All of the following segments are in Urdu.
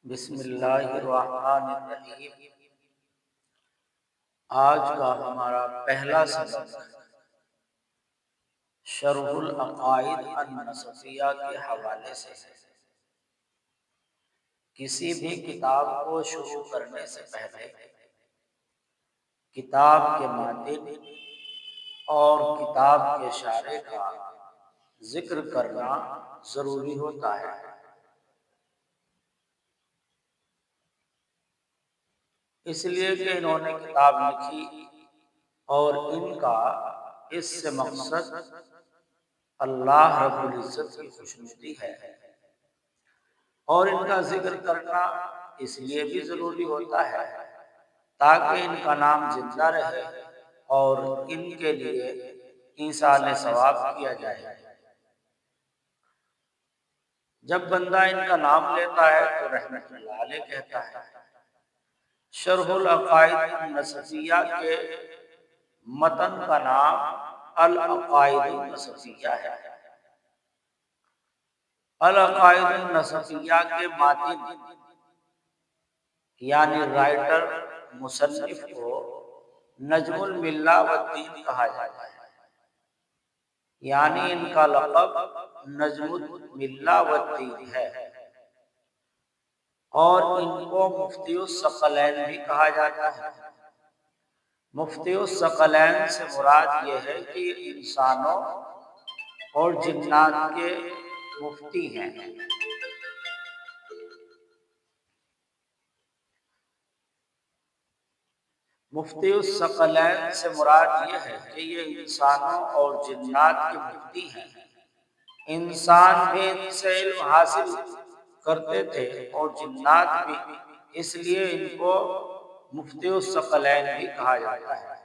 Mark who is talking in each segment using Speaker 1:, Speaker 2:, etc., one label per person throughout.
Speaker 1: بسم اللہ الرحمن الرحیم۔ آج کا ہمارا پہلا سبق شرح العقائد النسفیہ کے حوالے سے ہے۔ کسی بھی کتاب کو شروع کرنے سے پہلے کتاب کے متن اور کتاب کے شارح کا ذکر کرنا ضروری ہوتا ہے۔ اس لیے کہ انہوں نے کتاب لکھی اور ان کا اس سے مقصد اللہ رب العزت کی خوشنودی ہے، اور ان کا ذکر کرنا اس لیے بھی ضروری ہوتا ہے تاکہ ان کا نام زندہ رہے اور ان کے لیے ایصال ثواب کیا جائے۔ جب بندہ ان کا نام لیتا ہے تو رحمت اللہ علیہ کہتا ہے۔ شرح العقائد النسفیہ کے متن کا نام العقائد النسفیہ ہے۔ العقائد النسفیہ کے متن یعنی رائٹر مصنف کو نجم الملہ والدین کہا جاتا ہے، یعنی ان کا لقب نجم الملہ والدین ہے، اور ان کو مفتی الثقلین بھی کہا جاتا ہے۔ مفتی الثقلین سے مراد یہ ہے کہ انسانوں اور جنات کے مفتی ہیں۔ مفتی الثقلین سے مراد یہ ہے کہ یہ انسانوں اور جنات کے مفتی ہیں۔ انسان بھی ان سے علم حاصل کرتے تھے اور جنات بھی، اس لیے ان کو مفتی الثقلین بھی کہا جاتا ہے۔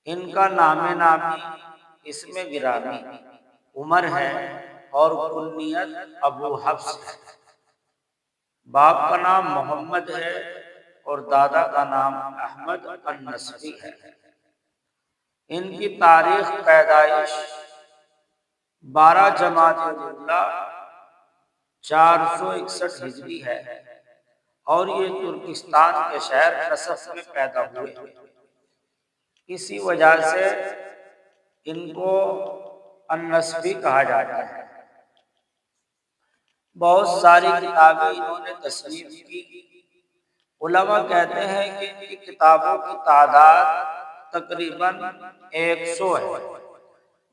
Speaker 1: ان کا نام نامی اسم گرامی عمر ہے اور کنیت ابو حفص ہے۔ باپ کا نام محمد ہے اور دادا کا نام احمد النسفی ہے۔ ان کی تاریخ پیدائش 12 جمادی الاولیٰ 461 ہجری ہے، اور یہ ترکستان کے شہر نسف میں پیدا ہوئے۔ اسی وجہ سے ان کو النسفی کہا جاتا ہے۔ بہت ساری کتابیں انہوں نے تصنیف کی۔ علماء کہتے ہیں کہ ان کی کتابوں کی تعداد تقریباً 100 ہے۔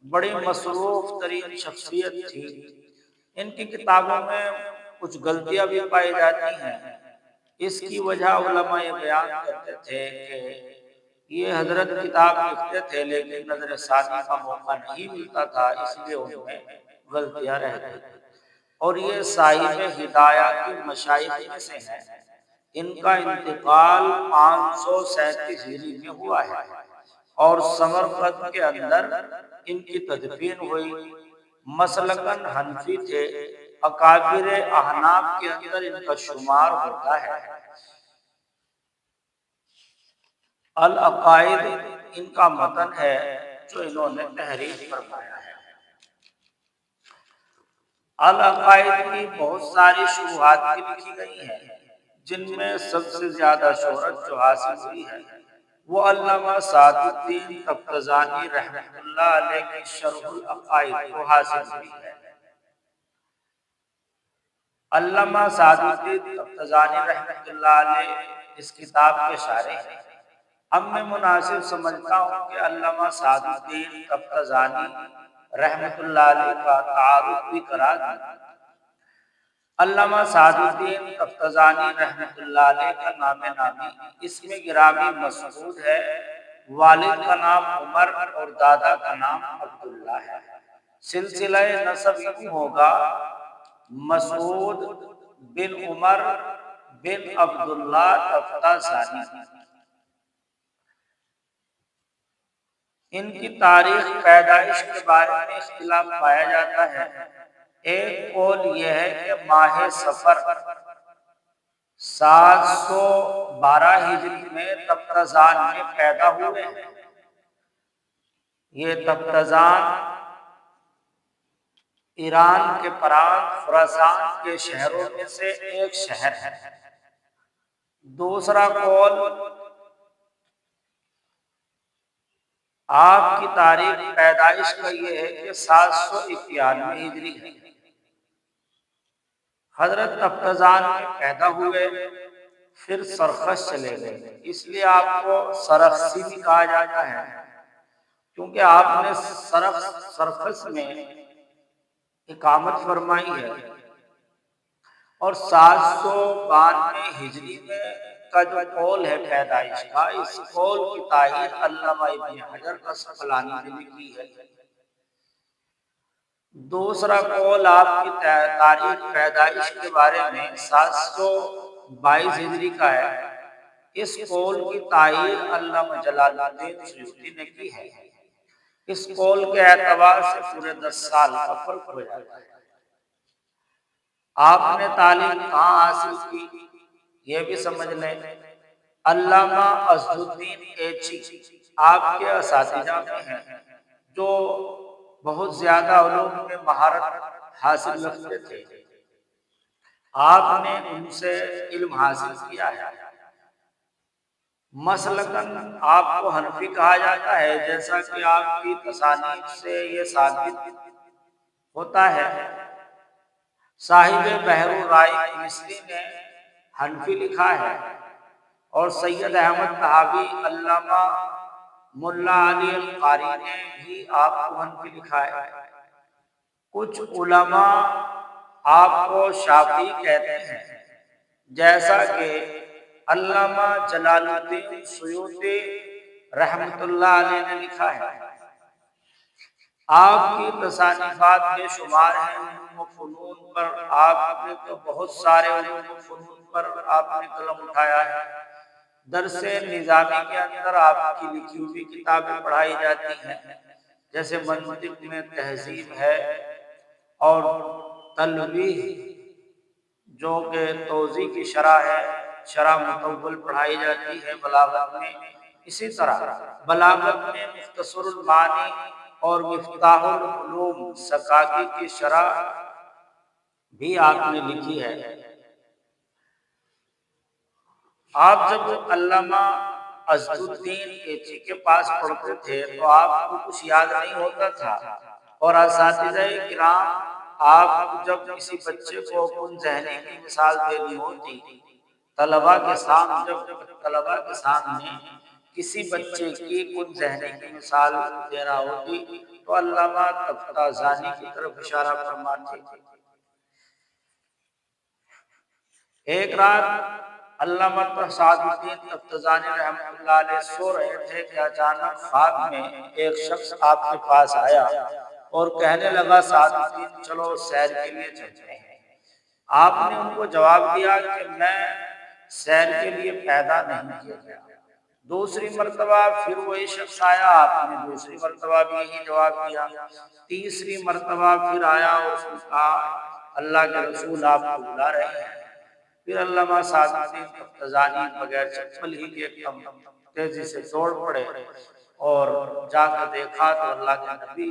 Speaker 1: بڑی مصروف ترین شخصیت تھی۔ ان کی کتابوں میں کچھ غلطیاں بھی پائی جاتی ہیں۔ اس کی وجہ علماء یہ بیان کرتے تھے کہ یہ حضرت کتاب لکھتے تھے لیکن نظر ثانی کا موقع نہیں ملتا تھا، اس لیے ان میں غلطیاں رہ گئی، اور یہ صاحب ہدایہ کے مشائخ میں سے ہیں۔ ان کا انتقال 537 ہجری میں ہوا ہے، اور سمرقند کے اندر ان کی تدفین ہوئی۔ مسلکاً حنفی تھے، اکابر احناف کے اندر ان کا شمار ہوتا ہے۔ العقائد ان کا متن ہے جو انہوں نے تحریر فرمایا ہے۔ العقائد کی بہت ساری شروحات بھی لکھی گئی ہیں، جن میں سب سے زیادہ شہرت جو حاصل ہوئی ہے وہ علامہ سعد الدین تفتزانی رحمۃ اللہ علیہ کی شرح العقائد کو حاصل ہوئی ہے۔ علامہ سعد الدین تفتزانی رحمۃ اللہ علیہ اس کتاب کے شارح ہیں۔ اب میں مناسب سمجھتا ہوں کہ علامہ سعد الدین تفتزانی رحمۃ اللہ علیہ کا تعارف بھی کرا دوں۔ علامہ سعد الدین تفتزانی رحمۃ اللہ علیہ کا نام نامی اسم گرامی مسعود ہے، والد کا نام عمر اور دادا کا نام عبداللہ ہے۔ سلسلہ نسب یوں ہوگا: مسعود بن عمر بن عبداللہ تفتزانی۔ ان کی تاریخ پیدائش کے بارے میں اختلاف پایا جاتا ہے۔ ایک قول یہ ہے کہ ماہ صفر 712 ہجری میں تفتزان میں پیدا ہوئے ہیں۔ یہ تفتزان ایران کے پرانت خراسان کے شہروں میں سے ایک شہر ہے۔ دوسرا قول آپ کی تاریخ پیدائش کا یہ ہے کہ 791 ہجری ہے۔ حضرت تفتزان میں پیدا ہوئے، پھر سرخس چلے گئے، اس لیے آپ کو سرخسی بھی کہا جاتا ہے، کیونکہ آپ نے سرخس میں اقامت فرمائی ہے۔ اور 792 ہجری میں کا جو قول ہے پیدائش کا، اس قول کی تائید علامہ ابن حجر اسقلانی نے بھی کی ہے۔ دوسرا قول آپ کی تاریخ پیدائش کے بارے میں 722 ہجری کا ہے۔ اس قول کی تائید علامہ جلال الدین سیوطی نے کی ہے۔ اس قول کے اعتبار سے پورے 10 سال کا فرق ہو جاتا ہے۔ آپ نے تعلیم کہاں حاصل کی یہ بھی سمجھ لیں۔ علامہ عزالدین ایچی آپ کے اساتذہ میں ہیں، جو بہت زیادہ علوم میں مہارت حاصل رکھتے تھے۔ آپ نے ان سے علم حاصل کیا ہے۔ مسلکاً آپ کو حنفی کہا جاتا ہے، جیسا کہ آپ کی تصانیف سے یہ ثابت ہوتا ہے۔ صاحب بحر الرائق مصری نے حنفی لکھا ہے، اور سید احمد طحاوی علامہ ملا علی القاری نے بھی آپ کو حنفی لکھا ہے۔ کچھ علماء آپ کو شافعی کہتے ہیں، جیسا کہ علامہ جلال الدین سیوطی رحمۃ اللہ علیہ نے لکھا ہے۔ آپ کی تصانیفات میں شمار ہیں۔ علوم و فنون پر آپ نے تو بہت سارے علوم و فنون پر آپ نے قلم اٹھایا ہے۔ درس نظامی کے اندر آپ کی لکھی ہوئی کتابیں پڑھائی جاتی ہیں، جیسے منطق میں تہذیب ہے، اور تلویح جو کہ توضیح کی شرح ہے، شرح مطول پڑھائی جاتی ہے بلاغت میں۔ اسی طرح بلاغت میں مختصر المعانی اور مفتاح العلوم سکاکی کی شرح بھی آپ نے لکھی ہے۔ آپ جب علامہ عزالدین ایچی کے پاس پڑھتے تھے تو آپ کو کچھ یاد نہیں ہوتا تھا، اور اساتذہ کرام آپ جب کسی بچے کو کن ذہنی کی مثال دینی ہوتی، طلباء کے سامنے کسی بچے کی کن ذہنی کی مثال دینا ہوتی تو علامہ تفتازانی کی طرف اشارہ فرماتے۔ ایک رات علامہ سعد الدین تفتزانی رحمۃ اللہ علیہ سو رہے تھے کہ اچانک خواب میں ایک شخص آپ کے پاس آیا اور کہنے لگا، سعد الدین چلو سیر کے لیے چلتے ہیں۔ آپ نے ان کو جواب دیا کہ میں سیر کے لیے پیدا نہیں کیا گیا۔ دوسری مرتبہ پھر وہی شخص آیا، آپ نے دوسری مرتبہ بھی یہی جواب دیا۔ تیسری مرتبہ پھر آیا اور اس نے کہا، اللہ کے رسول آپ کو بلا رہے ہیں۔ پھر علامہ سعد الدین تفتزانی بغیر چپل ہی کے ایک دم تیزی سے دوڑ پڑے، اور جا کر دیکھا تو اللہ کے نبی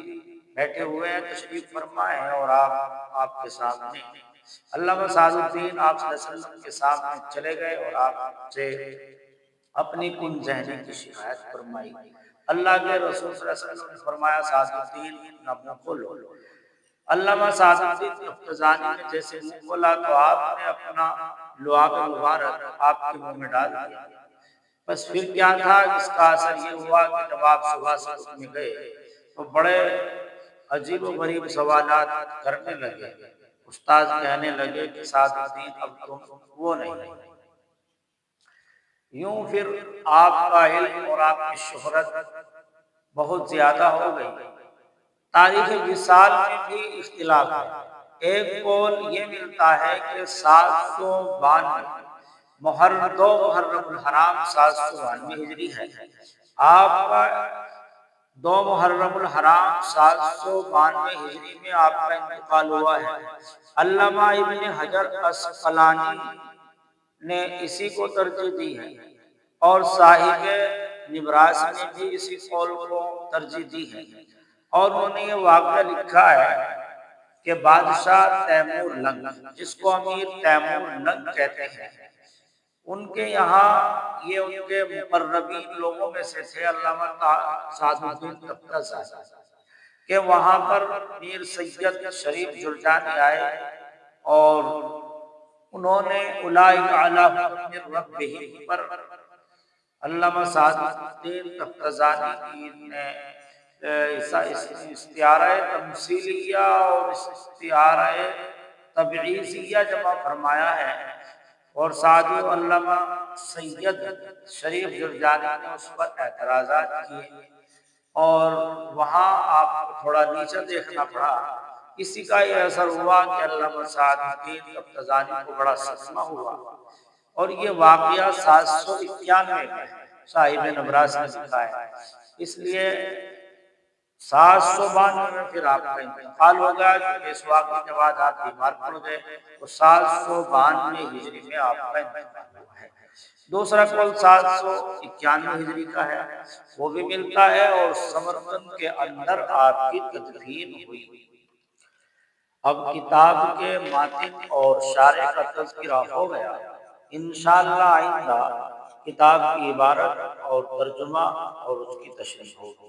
Speaker 1: بیٹھے ہوئے ہیں، تشریف فرما ہیں، اور آپ کے سامنے۔ علامہ سعد الدین آپ صلی اللہ علیہ وسلم کے سامنے چلے گئے اور آپ سے اپنی کن ذہنی کی شکایت فرمائی۔ اللہ کے رسول صلی اللہ علیہ وسلم نے فرمایا، سعد الدین اپنا منہ کھولو۔ علامہ سعد الدین تفتزانی نے جیسے منہ کھولا تو آپ نے اپنا لعاب مبارک آپ کے منہ میں ڈال دیا۔ بس پھر کیا تھا، اس کا اثر یہ ہوا کہ جب آپ صبح سے میں گئے تو بڑے عجیب و غریب سوالات کرنے لگے۔ استاد کہنے لگے کہ سعد الدین اب تم وہ نہیں۔ یوں پھر آپ کا علم اور آپ کی شہرت بہت زیادہ ہو گئی۔ تاریخ وصال میں بھی اختلاف ہے۔ ایک قول یہ ملتا ہے کہ 792 محرم الحرام 792 ہجری ہے۔ آپ کا 2 محرم الحرام 792 ہجری میں آپ کا انتقال ہوا ہے۔ علامہ ابن حجر اسقلانی نے اسی کو ترجیح دی ہے، اور صاحب نبراس نے بھی اسی قول کو ترجیح دی ہے، اور انہوں نے یہ واقعہ لکھا ہے کہ بادشاہ تیمور لنگ، جس کو امیر تیمور لنگ کہتے ہیں، ان کے یہاں یہ ان کے مقربین لوگوں میں سے تھے علامہ سعد الدین تفتازانی، کہ وہاں پر میر سید شریف جرجانی آئے اور انہوں نے اولئک علی حکم ربہم پر علامہ سعد الدین تفتازانی نے استعارہ تمثیلیہ اور استعارہ تبعیضیہ جمع فرمایا ہے، اور ساتھ ہی علامہ سید شریف جرجانی نے اس پر اعتراضات کیے، اور وہاں آپ کو تھوڑا نیچے دیکھنا پڑا۔ اسی کا یہ اثر ہوا کہ علامہ سعد الدین تفتازانی کو بڑا صدمہ ہوا، اور یہ واقعہ 791 میں صاحب نبراس نے لکھا ہے، اس لیے 792 میں پھر آپ کا انتقال ہو گیا، کیونکہ اس واقعے کے بعد آپ بیمار پڑ گئے، تو 792 ہجری میں آپ کا انتقال ہوا ہے۔ دوسرا قول 791 ہجری کا ہے، وہ بھی ملتا ہے، اور سمرقند کے اندر آپ کی تدفین ہوئی۔ اب کتاب کے ماتن اور شارح کا تذکرہ ہو گیا، انشاءاللہ آئندہ کتاب کی عبارت اور ترجمہ اور اس کی تشریح ہوگی۔